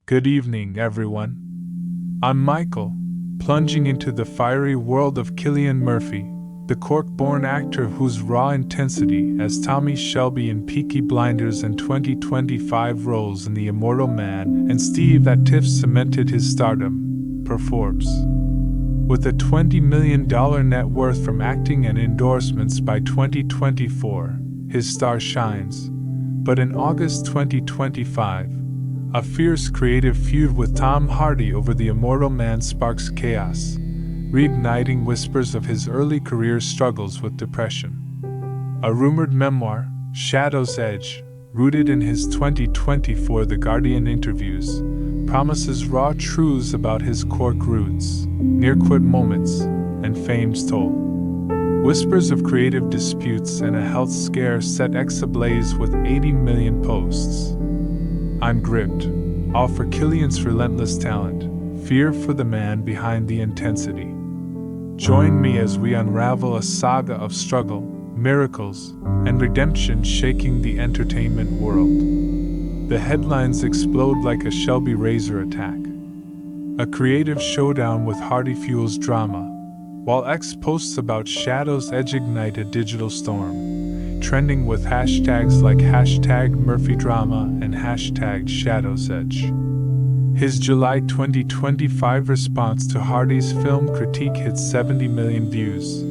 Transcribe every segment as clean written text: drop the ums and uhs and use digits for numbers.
Good evening, everyone. I'm Michael, plunging into the fiery world of Cillian Murphy, the Cork-born actor whose raw intensity as Tommy Shelby in Peaky Blinders and 2025 roles in The Immortal Man and Steve at TIFF cemented his stardom, per Forbes. With a $20 million net worth from acting and endorsements by 2024, his star shines. But in August 2025, a fierce creative feud with Tom Hardy over The Immortal Man sparks chaos, reigniting whispers of his early career struggles with depression. A rumored memoir, Shadow's Edge, rooted in his 2024 The Guardian interviews, promises raw truths about his Cork roots, near-quit moments, and fame's toll. Whispers of creative disputes and a health scare set X ablaze with 80 million posts. I'm gripped, all for Cillian's relentless talent, fear for the man behind the intensity. Join me as we unravel a saga of struggle, miracles, and redemption shaking the entertainment world. The headlines explode like a Shelby Razor attack. A creative showdown with Hardy fuels drama, while X posts about Shadow's Edge ignite a digital storm, trending with hashtags like #MurphyDrama and #ShadowsEdge. His July 2025 response to Hardy's film critique hits 70 million views,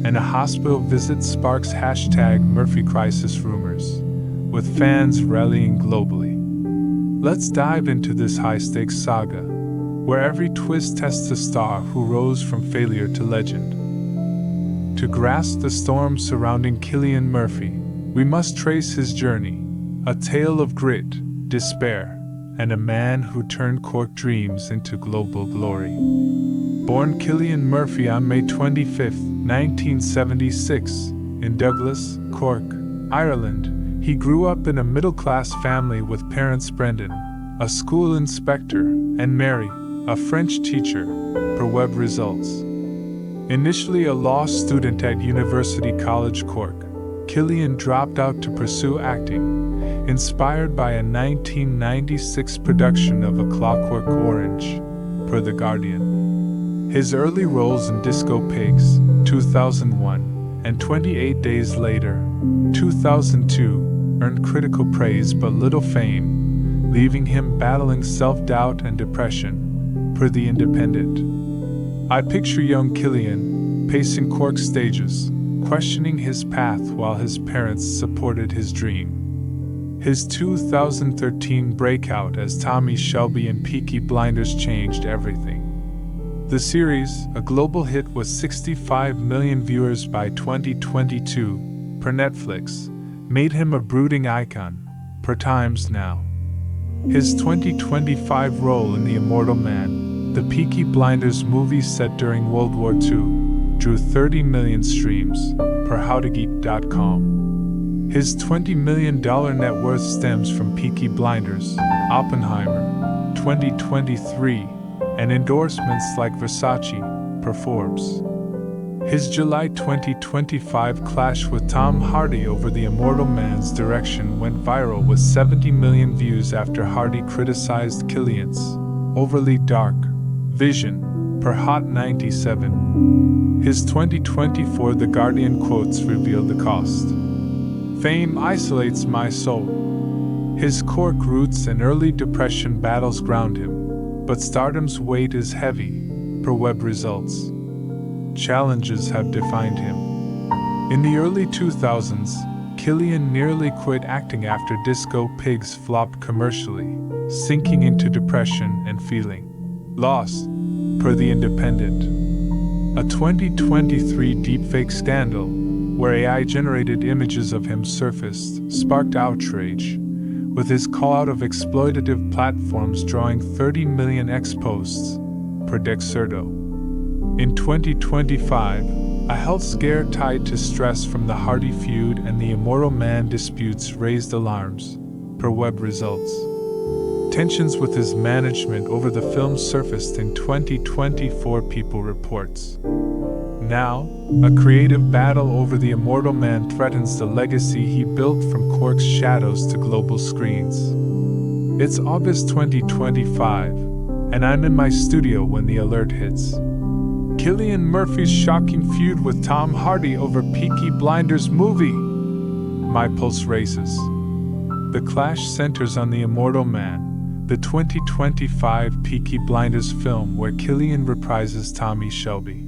and a hospital visit sparks #MurphyCrisis rumors, with fans rallying globally. Let's dive into this high-stakes saga, where every twist tests a star who rose from failure to legend. To grasp the storm surrounding Cillian Murphy, we must trace his journey, a tale of grit, despair, and a man who turned Cork dreams into global glory. Born Cillian Murphy on May 25, 1976, in Douglas, Cork, Ireland, he grew up in a middle-class family with parents Brendan, a school inspector, and Mary, a French teacher, per web results. Initially a law student at University College Cork, Cillian dropped out to pursue acting, inspired by a 1996 production of A Clockwork Orange, per The Guardian. His early roles in Disco Pigs, 2001, and 28 Days Later, 2002, earned critical praise but little fame, leaving him battling self-doubt and depression, per The Independent. I picture young Cillian, pacing Cork stages, questioning his path while his parents supported his dream. His 2013 breakout as Tommy Shelby in Peaky Blinders changed everything. The series, a global hit with 65 million viewers by 2022, per Netflix, made him a brooding icon, per Times Now. His 2025 role in The Immortal Man, the Peaky Blinders movie set during World War II, drew 30 million streams, per HowToGeek.com. His $20 million net worth stems from Peaky Blinders, Oppenheimer, 2023, and endorsements like Versace, per Forbes. His July 2025 clash with Tom Hardy over The Immortal Man's direction went viral with 70 million views after Hardy criticized Cillian's overly dark vision, per Hot 97. His 2024 The Guardian quotes revealed the cost. Fame isolates my soul. His Cork roots and early depression battles ground him, but stardom's weight is heavy, per web results. Challenges have defined him. In the early 2000s, Cillian nearly quit acting after Disco Pigs flopped commercially, sinking into depression and feeling lost, per The Independent. A 2023 deepfake scandal, where AI-generated images of him surfaced, sparked outrage, with his call-out of exploitative platforms drawing 30 million X posts, per Dexerto. In 2025, a health scare tied to stress from the Hardy feud and The Immortal Man disputes raised alarms, per web results. Tensions with his management over the film surfaced in 2024, People reports. Now, a creative battle over The Immortal Man threatens the legacy he built from Cork's shadows to global screens. It's August 2025, and I'm in my studio when the alert hits. Cillian Murphy's shocking feud with Tom Hardy over Peaky Blinders movie. My pulse races. The clash centers on The Immortal Man, the 2025 Peaky Blinders film where Cillian reprises Tommy Shelby.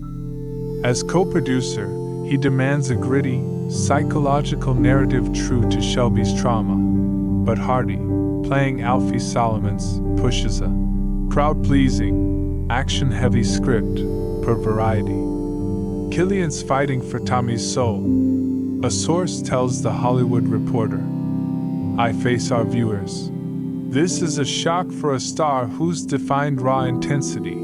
As co-producer, he demands a gritty, psychological narrative true to Shelby's trauma. But Hardy, playing Alfie Solomons, pushes a crowd-pleasing, action-heavy script per Variety. Cillian's fighting for Tommy's soul. A source tells The Hollywood Reporter. I face our viewers. This is a shock for a star who's defined raw intensity.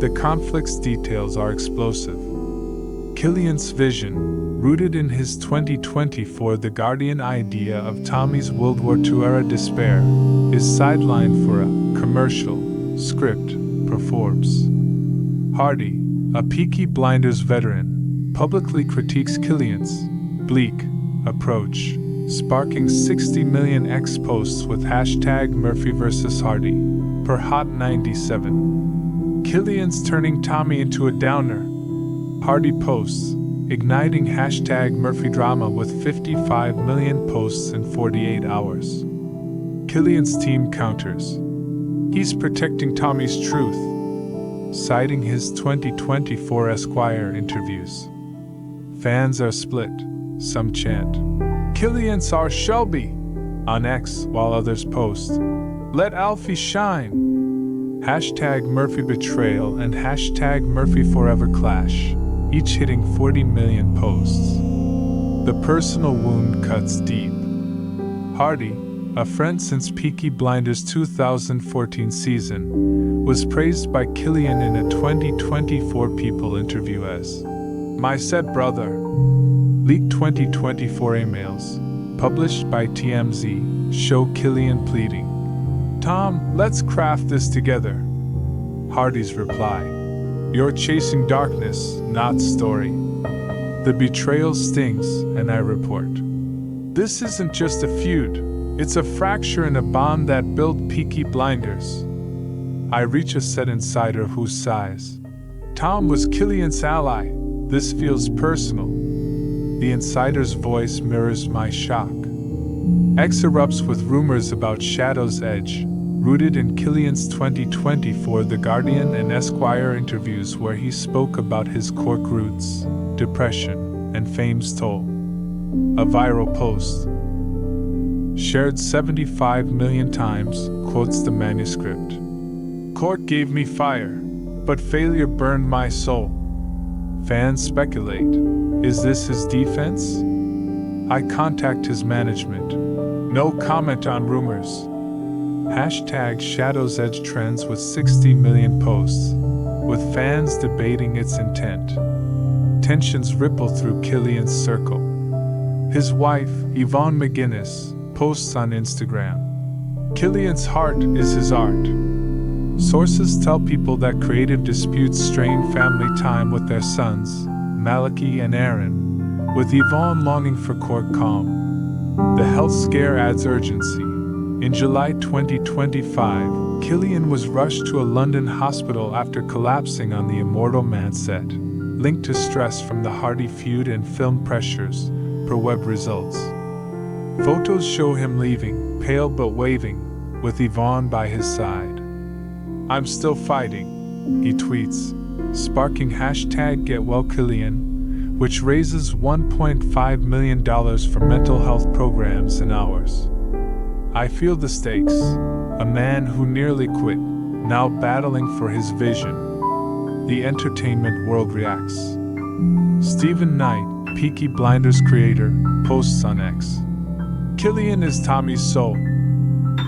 The conflict's details are explosive. Cillian's vision, rooted in his 2024 The Guardian idea of Tommy's World War II-era despair, is sidelined for a commercial script per Forbes. Hardy, a Peaky Blinders veteran, publicly critiques Cillian's bleak approach, sparking 60 million X posts with hashtag Murphy vs. Hardy, per Hot 97. Cillian's turning Tommy into a downer. Hardy posts, igniting hashtag Murphy drama with 55 million posts in 48 hours. Cillian's team counters. He's protecting Tommy's truth, citing his 2024 Esquire interviews. Fans are split. Some chant, Cillian's our Shelby, on X, while others post, let Alfie shine. Hashtag Murphy betrayal and hashtag Murphy forever clash, each hitting 40 million posts. The personal wound cuts deep. Hardy, a friend since Peaky Blinders' 2014 season, was praised by Cillian in a 2024 People interview as my said brother. Leaked 2024 emails, published by TMZ, show Cillian pleading, Tom, let's craft this together. Hardy's reply, you're chasing darkness, not story. The betrayal stings, and I report. This isn't just a feud, it's a fracture in a bond that built Peaky Blinders. I reach a set insider who sighs. Tom was Cillian's ally, this feels personal. The insider's voice mirrors my shock. X erupts with rumors about Shadow's Edge, rooted in Cillian's 2024 The Guardian and Esquire interviews where he spoke about his Cork roots, depression, and fame's toll. A viral post, shared 75 million times, quotes the manuscript. Cork gave me fire, but failure burned my soul. Fans speculate, is this his defense? I contact his management. No comment on rumors. Hashtag Shadow's Edge trends with 60 million posts, with fans debating its intent. Tensions ripple through Cillian's circle. His wife, Yvonne McGuinness, posts on Instagram. Cillian's heart is his art. Sources tell People that creative disputes strain family time with their sons, Malachi and Aaron, with Yvonne longing for Cork calm. The health scare adds urgency. In July 2025, Cillian was rushed to a London hospital after collapsing on The Immortal Man set, linked to stress from the Hardy feud and film pressures, per web results. Photos show him leaving, pale but waving, with Yvonne by his side. I'm still fighting, he tweets, sparking hashtag GetWellCillian, which raises $1.5 million for mental health programs in hours. I feel the stakes. A man who nearly quit, now battling for his vision. The entertainment world reacts. Stephen Knight, Peaky Blinders creator, posts on X. Cillian is Tommy's soul.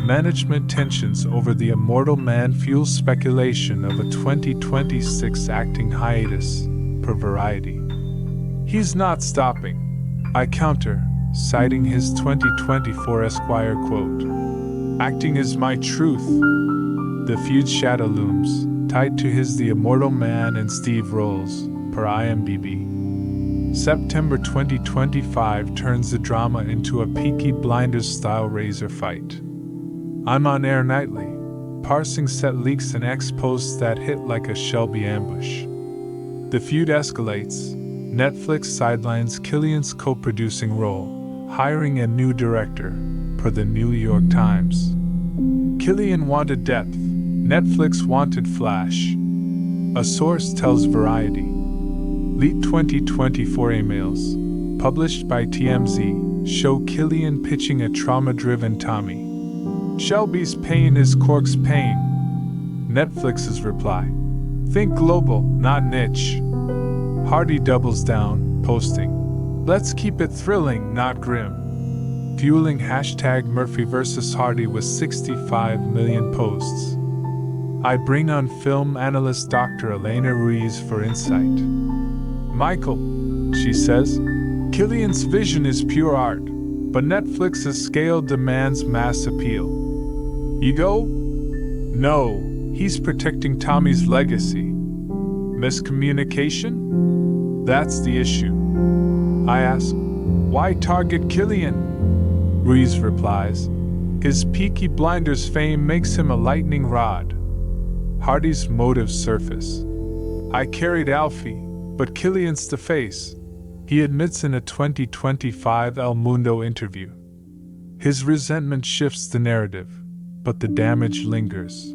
Management tensions over The Immortal Man fuel speculation of a 2026 acting hiatus, per Variety. He's not stopping. I counter, citing his 2024 Esquire quote. Acting is my truth. The feud shadow looms, tied to his The Immortal Man and Steve roles, per IMDb. September 2025 turns the drama into a Peaky Blinders-style razor fight. I'm on air nightly, parsing set leaks and ex-posts that hit like a Shelby ambush. The feud escalates. Netflix sidelines Cillian's co-producing role, hiring a new director, per the New York Times. Cillian wanted depth, Netflix wanted flash. A source tells Variety. Leaked 2024 emails, published by TMZ, show Cillian pitching a trauma-driven Tommy. Shelby's pain is Cork's pain. Netflix's reply. Think global, not niche. Hardy doubles down, posting. Let's keep it thrilling, not grim. Fueling hashtag Murphy vs. Hardy with 65 million posts. I bring on film analyst Dr. Elena Ruiz for insight. Michael, she says, Cillian's vision is pure art, but Netflix's scale demands mass appeal. Ego? No, he's protecting Tommy's legacy. Miscommunication? That's the issue. I ask, why target Cillian? Ruiz replies, his Peaky Blinders fame makes him a lightning rod. Hardy's motives surface. I carried Alfie, but Cillian's the face, he admits in a 2025 El Mundo interview. His resentment shifts the narrative, but the damage lingers.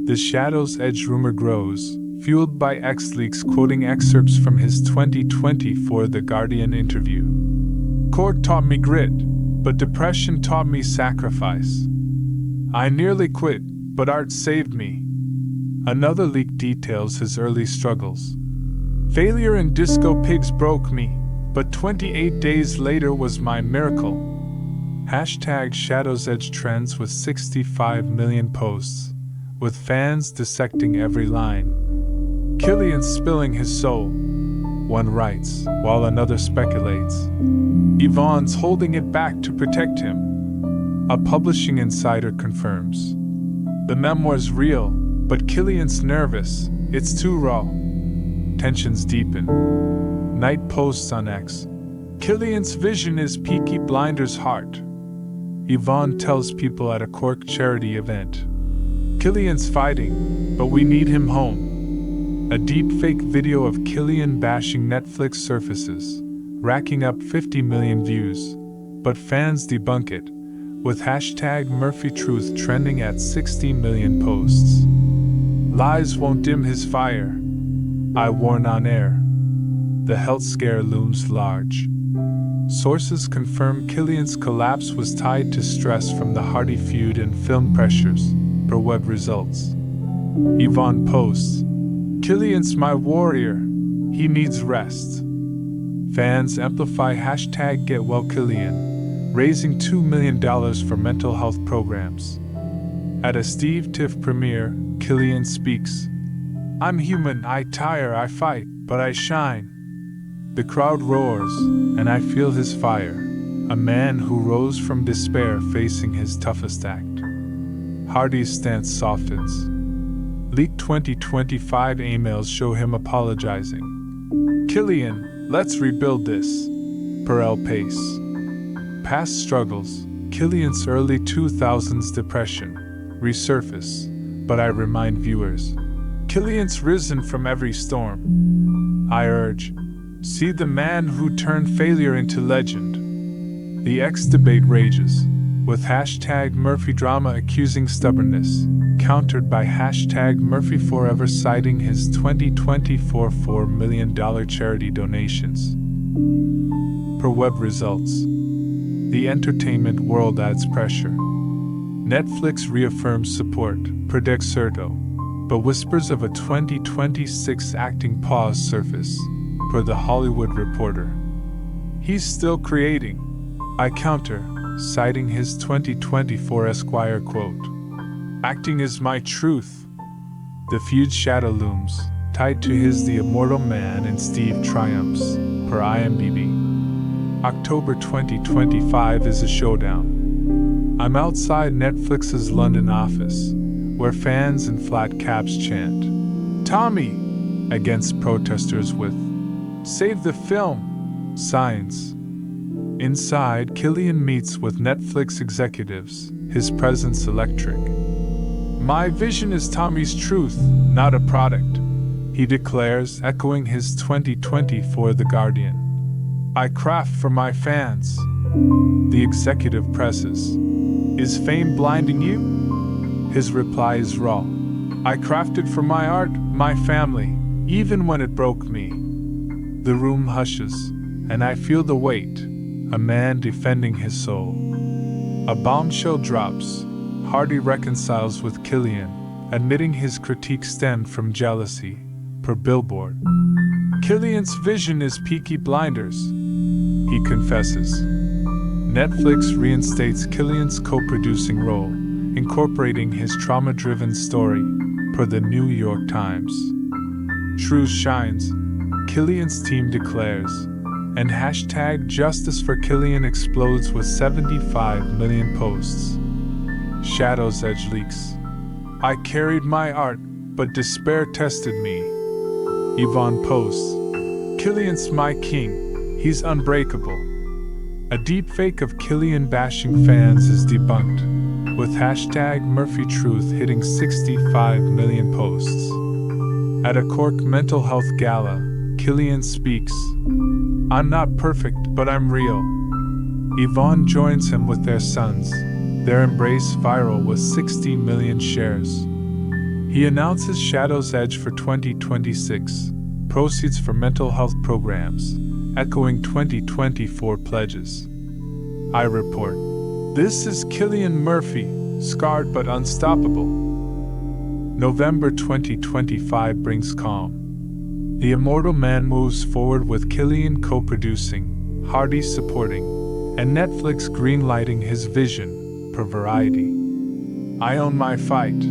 The Shadow's Edge rumor grows, fueled by X-Leaks quoting excerpts from his 2024 The Guardian interview. Court taught me grit, but depression taught me sacrifice. I nearly quit, but art saved me. Another leak details his early struggles. Failure in Disco Pigs broke me, but 28 days later was my miracle. Hashtag Shadow's Edge trends with 65 million posts, with fans dissecting every line. Cillian spilling his soul, one writes, while another speculates. Yvonne's holding it back to protect him. A publishing insider confirms. The memoir's real, but Cillian's nervous, it's too raw. Tensions deepen. Night posts on X. Cillian's vision is Peaky Blinders' heart. Yvonne tells people at a Cork charity event. Cillian's fighting, but we need him home. A deepfake video of Cillian bashing Netflix surfaces, racking up 50 million views, but fans debunk it, with hashtag MurphyTruth trending at 60 million posts. Lies won't dim his fire. I warn on air. The health scare looms large. Sources confirm Cillian's collapse was tied to stress from the Hardy feud and film pressures, per web results. Yvonne posts, Cillian's my warrior. He needs rest. Fans amplify hashtag GetWellCillian, raising $2 million for mental health programs. At a Steve Tiff premiere, Cillian speaks, I'm human, I tire, I fight, but I shine. The crowd roars, and I feel his fire, a man who rose from despair facing his toughest act. Hardy's stance softens. Leaked 2025 emails show him apologizing. Cillian, let's rebuild this. Per El Pace. Past struggles, Cillian's early 2000s depression, resurface, but I remind viewers, Cillian's risen from every storm. I urge, see the man who turned failure into legend. The X debate rages, with hashtag Murphy drama accusing stubbornness, countered by hashtag Murphy Forever citing his 2024 $4 million charity donations. Per web results, the entertainment world adds pressure. Netflix reaffirms support, predicts Certo, but whispers of a 2026 acting pause surface, per The Hollywood Reporter. He's still creating. I counter, citing his 2024 Esquire quote. Acting is my truth. The feud shadow looms, tied to his The Immortal Man and Steve triumphs, per IMDb. October 2025 is a showdown. I'm outside Netflix's London office, where fans in flat caps chant, Tommy! Against protesters with, Save the film! Signs. Inside, Cillian meets with Netflix executives, his presence electric. My vision is Tommy's truth, not a product, he declares, echoing his 2024 The Guardian. I craft for my fans. The executive presses. Is fame blinding you? His reply is raw. I crafted for my art, my family, even when it broke me. The room hushes, and I feel the weight, a man defending his soul. A bombshell drops. Hardy reconciles with Cillian, admitting his critique stemmed from jealousy, per Billboard. Cillian's vision is Peaky Blinders, he confesses. Netflix reinstates Cillian's co-producing role, incorporating his trauma-driven story, per the New York Times. Truth shines, Cillian's team declares, and hashtag Justice for Cillian explodes with 75 million posts. Shadow's Edge leaks. I carried my art, but despair tested me. Yvonne posts. Cillian's my king, he's unbreakable. A deepfake of Cillian bashing fans is debunked, with hashtag Murphy Truth hitting 65 million posts. At a Cork mental health gala, Cillian speaks. I'm not perfect, but I'm real. Yvonne joins him with their sons. Their embrace viral with 60 million shares. He announces Shadow's Edge for 2026, proceeds for mental health programs, echoing 2024 pledges. I report. This is Cillian Murphy, scarred but unstoppable. November 2025 brings calm. The immortal man moves forward with Cillian co-producing, Hardy supporting, and Netflix greenlighting his vision, per Variety. I own my fight,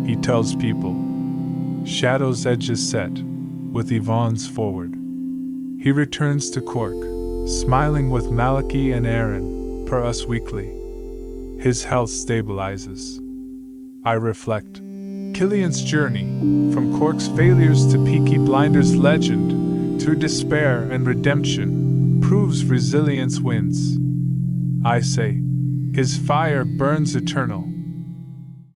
he tells people. Shadow's Edge is set, with Yvonne's forward. He returns to Cork, smiling with Malachi and Aaron, per Us Weekly. His health stabilizes. I reflect. Cillian's journey, from Cork's failures to Peaky Blinders' legend, through despair and redemption, proves resilience wins. I say, his fire burns eternal.